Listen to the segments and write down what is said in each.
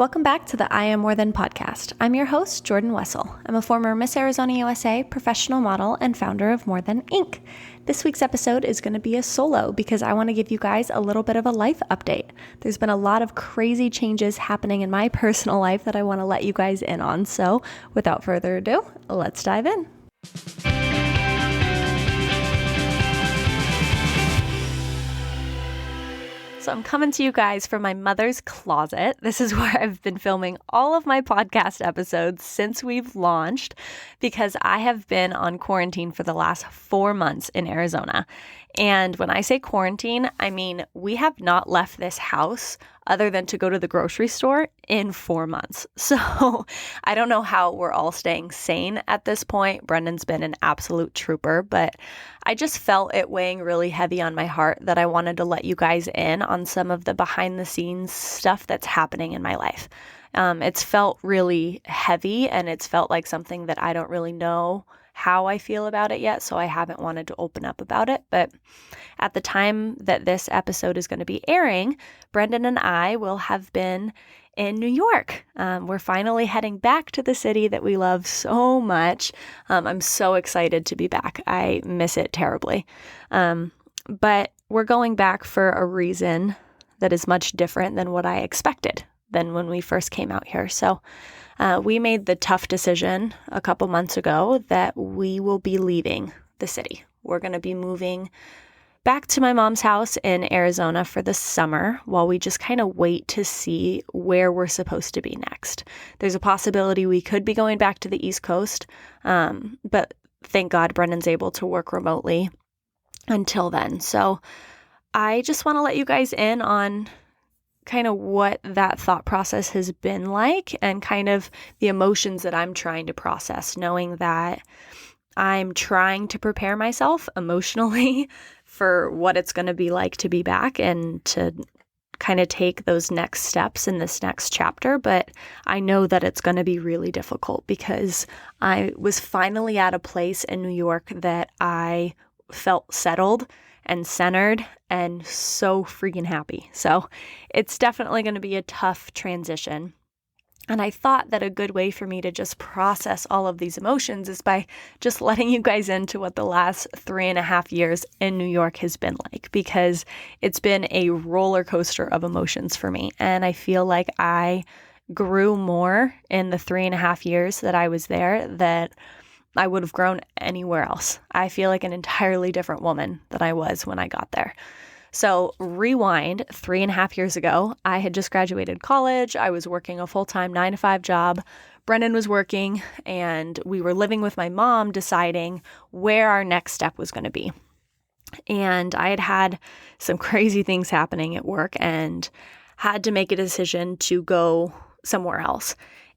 Welcome back to the I Am More Than podcast. I'm your host, Jordan Wessel. I'm a former Miss Arizona USA professional model and founder of More Than Inc. This week's episode is going to be a solo because I want to give you guys a little bit of a life update. There's been a lot of crazy changes happening in my personal life that I want to let you guys in on. So without further ado, let's dive in. So I'm coming to you guys from my mother's closet. This is where I've been filming all of my podcast episodes since we've launched because I have been on quarantine for the last 4 months in Arizona. And when I say quarantine, I mean we have not left this house other than to go to the grocery store in 4 months. So I don't know how we're all staying sane at this point. Brendan's been an absolute trooper, but I just felt it weighing really heavy on my heart that I wanted to let you guys in on some of the behind the scenes stuff that's happening in my life. It's felt really heavy and it's felt like something that I don't really know how I feel about it yet, so I haven't wanted to open up about it. But at the time that this episode is going to be airing, Brendan and I will have been in New York. We're finally heading back to the city that we love so much. I'm so excited to be back. I miss it terribly. But we're going back for a reason that is much different than what I expected than when we first came out here. So we made the tough decision a couple months ago that we will be leaving the city. We're going to be moving back to my mom's house in Arizona for the summer while we just kind of wait to see where we're supposed to be next. There's a possibility we could be going back to the East Coast, but thank God Brendan's able to work remotely until then. So I just want to let you guys in on kind of what that thought process has been like and kind of the emotions that I'm trying to process, knowing that I'm trying to prepare myself emotionally for what it's going to be like to be back and to kind of take those next steps in this next chapter. But I know that it's going to be really difficult because I was finally at a place in New York that I felt settled and centered and so freaking happy. So it's definitely going to be a tough transition. And I thought that a good way for me to just process all of these emotions is by just letting you guys into what the last 3.5 years in New York has been like, because it's been a roller coaster of emotions for me. And I feel like I grew more in the 3.5 years that I was there that I would have grown anywhere else. I feel like an entirely different woman than I was when I got there. So rewind 3.5 years ago, I had just graduated college. I was working a full-time 9-to-5 job. Brendan was working and we were living with my mom deciding where our next step was going to be. And I had some crazy things happening at work and had to make a decision to go somewhere else.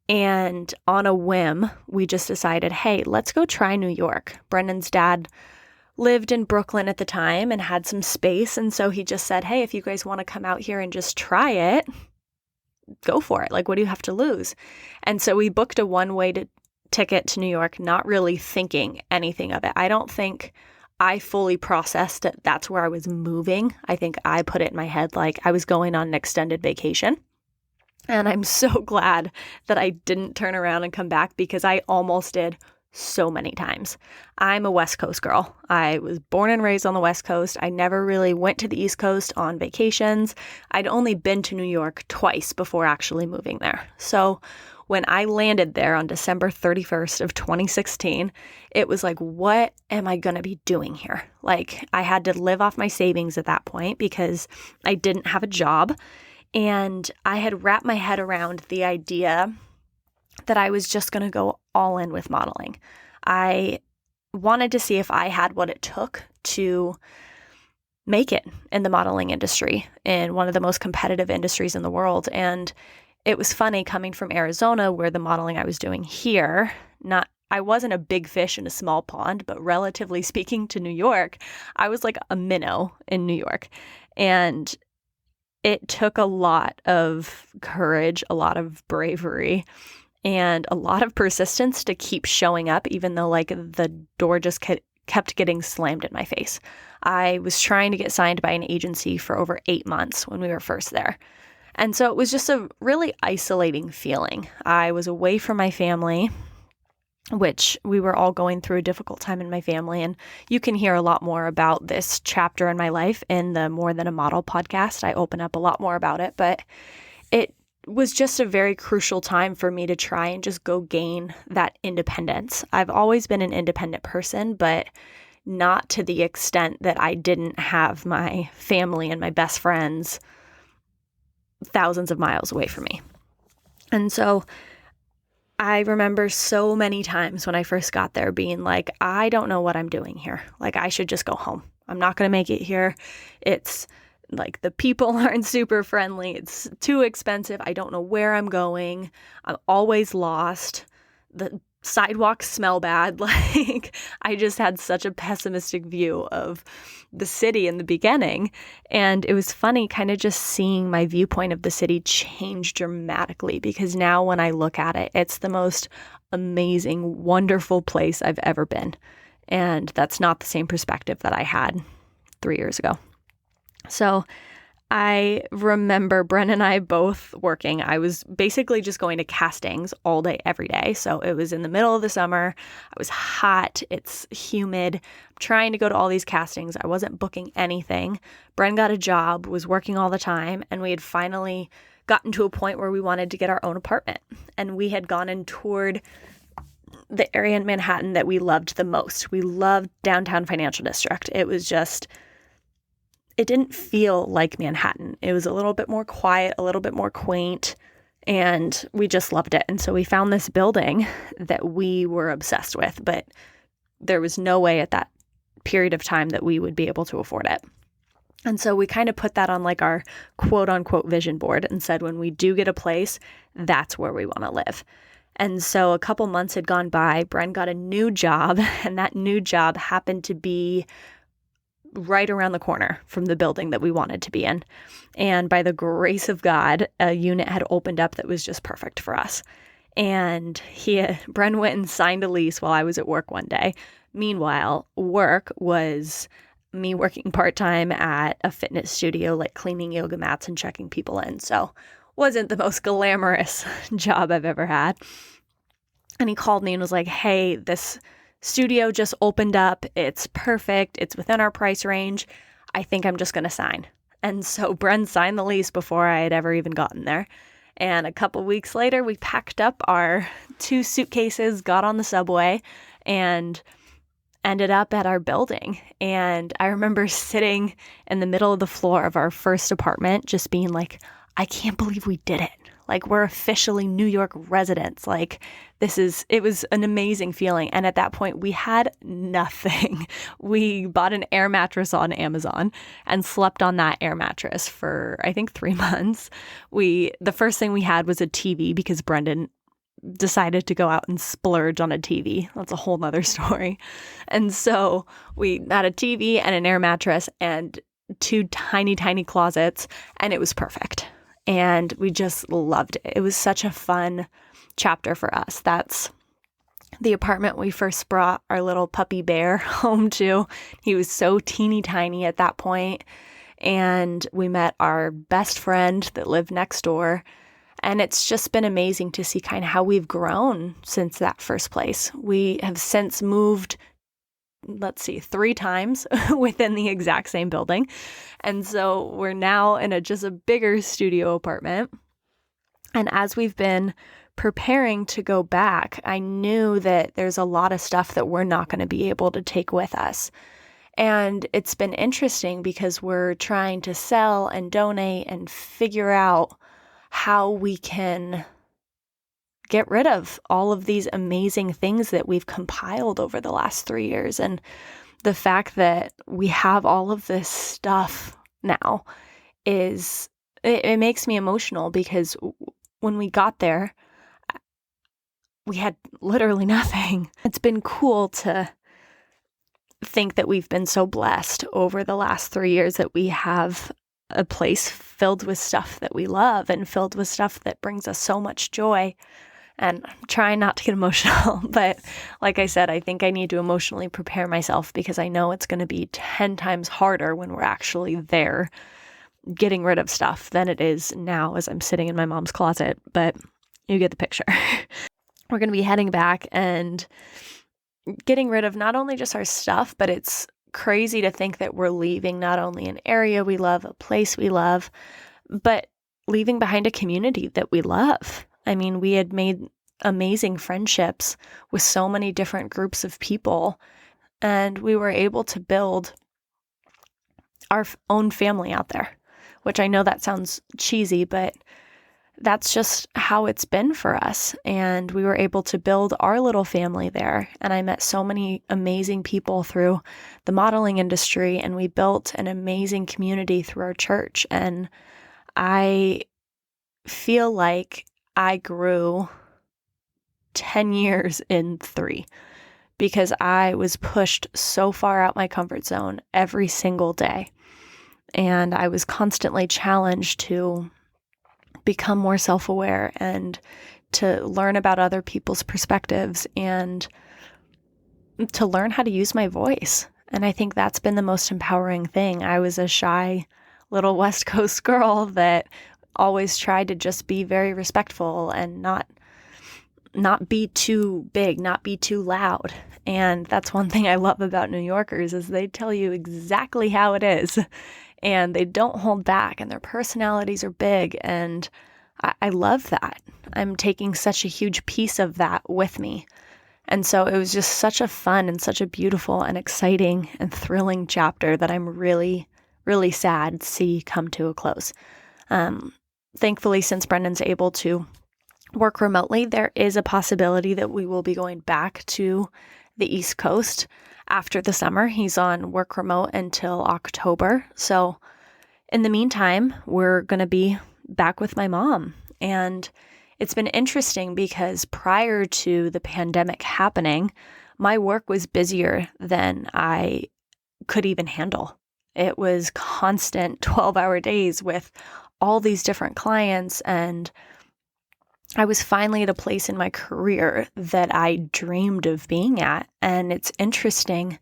And on a whim, we just decided, hey, let's go try New York. Brendan's dad lived in Brooklyn at the time and had some space. And so he just said, hey, if you guys want to come out here and just try it, go for it. Like, what do you have to lose? And so we booked a one-way ticket to New York, not really thinking anything of it. I don't think I fully processed that that's where I was moving. I think I put it in my head like I was going on an extended vacation. And I'm so glad that I didn't turn around and come back because I almost did so many times. I'm a West Coast girl. I was born and raised on the West Coast. I never really went to the East Coast on vacations. I'd only been to New York twice before actually moving there. So when I landed there on December 31st of 2016, it was like, what am I going to be doing here? Like, I had to live off my savings at that point because I didn't have a job. And I had wrapped my head around the idea that I was just going to go all in with modeling. I wanted to see if I had what it took to make it in the modeling industry, in one of the most competitive industries in the world. And it was funny coming from Arizona, where the modeling I was doing here, I wasn't a big fish in a small pond, but relatively speaking to New York, I was like a minnow in New York. And it took a lot of courage, a lot of bravery, and a lot of persistence to keep showing up, even though like the door just kept getting slammed in my face. I was trying to get signed by an agency for over 8 months when we were first there. And so it was just a really isolating feeling. I was away from my family, which we were all going through a difficult time in my family. And you can hear a lot more about this chapter in my life in the More Than a Model podcast. I open up a lot more about it, but it was just a very crucial time for me to try and just go gain that independence. I've always been an independent person, but not to the extent that I didn't have my family and my best friends thousands of miles away from me. And so I remember so many times when I first got there being like, I don't know what I'm doing here. Like, I should just go home. I'm not going to make it here. It's like the people aren't super friendly. It's too expensive. I don't know where I'm going. I'm always lost. The sidewalks smell bad. Like, I just had such a pessimistic view of the city in the beginning. And it was funny kind of just seeing my viewpoint of the city change dramatically, because now when I look at it, it's the most amazing, wonderful place I've ever been. And that's not the same perspective that I had 3 years ago. So I remember Bren and I both working. I was basically just going to castings all day, every day. So it was in the middle of the summer. I was hot. It's humid. I'm trying to go to all these castings. I wasn't booking anything. Bren got a job, was working all the time, and we had finally gotten to a point where we wanted to get our own apartment. And we had gone and toured the area in Manhattan that we loved the most. We loved downtown Financial District. It was just... it didn't feel like Manhattan. It was a little bit more quiet, a little bit more quaint, and we just loved it. And so we found this building that we were obsessed with, but there was no way at that period of time that we would be able to afford it. And so we kind of put that on like our quote unquote vision board and said, when we do get a place, that's where we want to live. And so a couple months had gone by, Bren got a new job, and that new job happened to be right around the corner from the building that we wanted to be in. And by the grace of God, a unit had opened up that was just perfect for us. And Bren went and signed a lease while I was at work one day. Meanwhile, work was me working part-time at a fitness studio, like cleaning yoga mats and checking people in. So wasn't the most glamorous job I've ever had. And he called me and was like, hey, this studio just opened up. It's perfect. It's within our price range. I think I'm just going to sign. And so Bren signed the lease before I had ever even gotten there. And a couple weeks later, we packed up our 2 suitcases, got on the subway, and ended up at our building. And I remember sitting in the middle of the floor of our first apartment, just being like, I can't believe we did it. Like, we're officially New York residents. Like, it was an amazing feeling. And at that point, we had nothing. We bought an air mattress on Amazon and slept on that air mattress for, I think, 3 months. The first thing we had was a TV because Brendan decided to go out and splurge on a TV. That's a whole nother story. And so we had a TV and an air mattress and 2 tiny, tiny closets, and it was perfect. And we just loved it. It was such a fun chapter for us. That's the apartment we first brought our little puppy bear home to. He was so teeny tiny at that point. And we met our best friend that lived next door. And it's just been amazing to see kind of how we've grown since that first place. We have since moved 3 times within the exact same building. And so we're now in just a bigger studio apartment. And as we've been preparing to go back, I knew that there's a lot of stuff that we're not going to be able to take with us. And it's been interesting because we're trying to sell and donate and figure out how we can get rid of all of these amazing things that we've compiled over the last 3 years. And the fact that we have all of this stuff now it makes me emotional, because when we got there, we had literally nothing. It's been cool to think that we've been so blessed over the last 3 years that we have a place filled with stuff that we love and filled with stuff that brings us so much joy. And I'm trying not to get emotional, but like I said, I think I need to emotionally prepare myself, because I know it's going to be 10 times harder when we're actually there getting rid of stuff than it is now as I'm sitting in my mom's closet, but you get the picture. We're going to be heading back and getting rid of not only just our stuff, but it's crazy to think that we're leaving not only an area we love, a place we love, but leaving behind a community that we love. I mean, we had made amazing friendships with so many different groups of people, and we were able to build our own family out there, which I know that sounds cheesy, but that's just how it's been for us. And we were able to build our little family there. And I met so many amazing people through the modeling industry, and we built an amazing community through our church. And I feel like I grew 10 years in 3 because I was pushed so far out my comfort zone every single day. And I was constantly challenged to become more self-aware and to learn about other people's perspectives and to learn how to use my voice. And I think that's been the most empowering thing. I was a shy little West Coast girl that always tried to just be very respectful and not be too big, not be too loud. And that's one thing I love about New Yorkers is they tell you exactly how it is. And they don't hold back, and their personalities are big, and I love that. I'm taking such a huge piece of that with me. And so it was just such a fun and such a beautiful and exciting and thrilling chapter that I'm really, really sad to see come to a close. Thankfully, since Brendan's able to work remotely, there is a possibility that we will be going back to the East Coast after the summer. He's on work remote until October. So in the meantime, we're going to be back with my mom. And it's been interesting because prior to the pandemic happening, my work was busier than I could even handle. It was constant 12-hour days with all these different clients, and I was finally at a place in my career that I dreamed of being at. And it's interesting.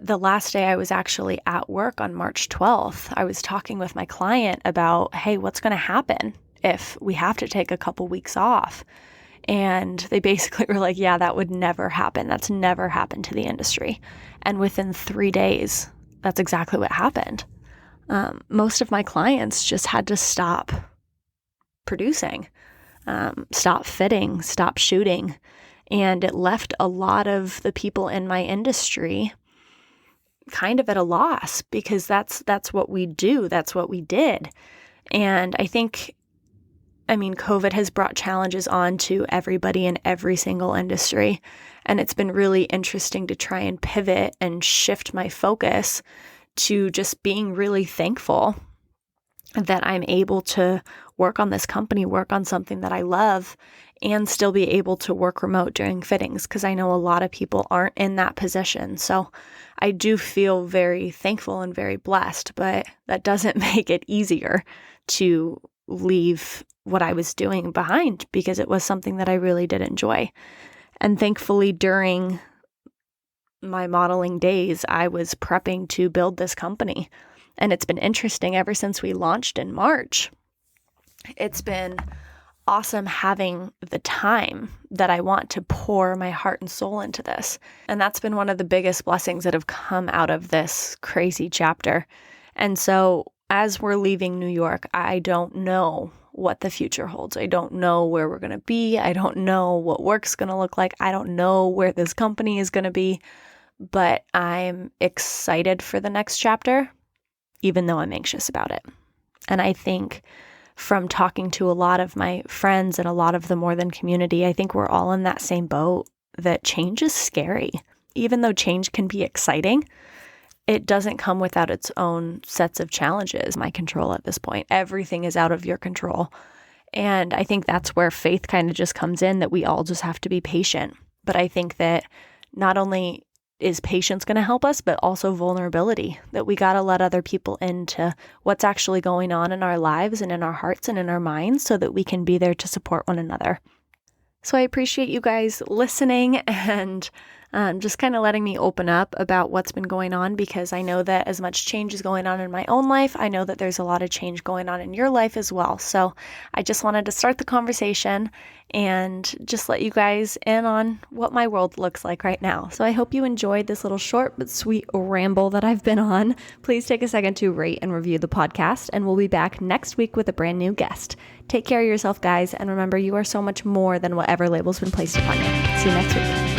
The last day I was actually at work on March 12th, I was talking with my client about, hey, what's going to happen if we have to take a couple weeks off? And they basically were like, yeah, that would never happen. That's never happened to the industry. And within 3 days, that's exactly what happened. Most of my clients just had to stop producing. Stop fitting, stop shooting. And it left a lot of the people in my industry kind of at a loss because that's what we do. That's what we did. And I think, COVID has brought challenges on to everybody in every single industry. And it's been really interesting to try and pivot and shift my focus to just being really thankful that I'm able to work on this company, work on something that I love, and still be able to work remote during fittings, because I know a lot of people aren't in that position. So I do feel very thankful and very blessed, but that doesn't make it easier to leave what I was doing behind because it was something that I really did enjoy. And thankfully, during my modeling days, I was prepping to build this company. And it's been interesting ever since we launched in March. It's been awesome having the time that I want to pour my heart and soul into this. And that's been one of the biggest blessings that have come out of this crazy chapter. And so as we're leaving New York, I don't know what the future holds. I don't know where we're going to be. I don't know what work's going to look like. I don't know where this company is going to be. But I'm excited for the next chapter, even though I'm anxious about it. And I think from talking to a lot of my friends and a lot of the More Than community, I think we're all in that same boat that change is scary. Even though change can be exciting, it doesn't come without its own sets of challenges. My control at this point, everything is out of your control. And I think that's where faith kind of just comes in, that we all just have to be patient. But I think that not only is patience going to help us, but also vulnerability, that we got to let other people into what's actually going on in our lives and in our hearts and in our minds so that we can be there to support one another. So I appreciate you guys listening, and just kind of letting me open up about what's been going on, because I know that as much change is going on in my own life, I know that there's a lot of change going on in your life as well. So I just wanted to start the conversation and just let you guys in on what my world looks like right now. So I hope you enjoyed this little short but sweet ramble that I've been on. Please take a second to rate and review the podcast, and we'll be back next week with a brand new guest. Take care of yourself, guys, and remember, you are so much more than whatever label's been placed upon you. See you next week.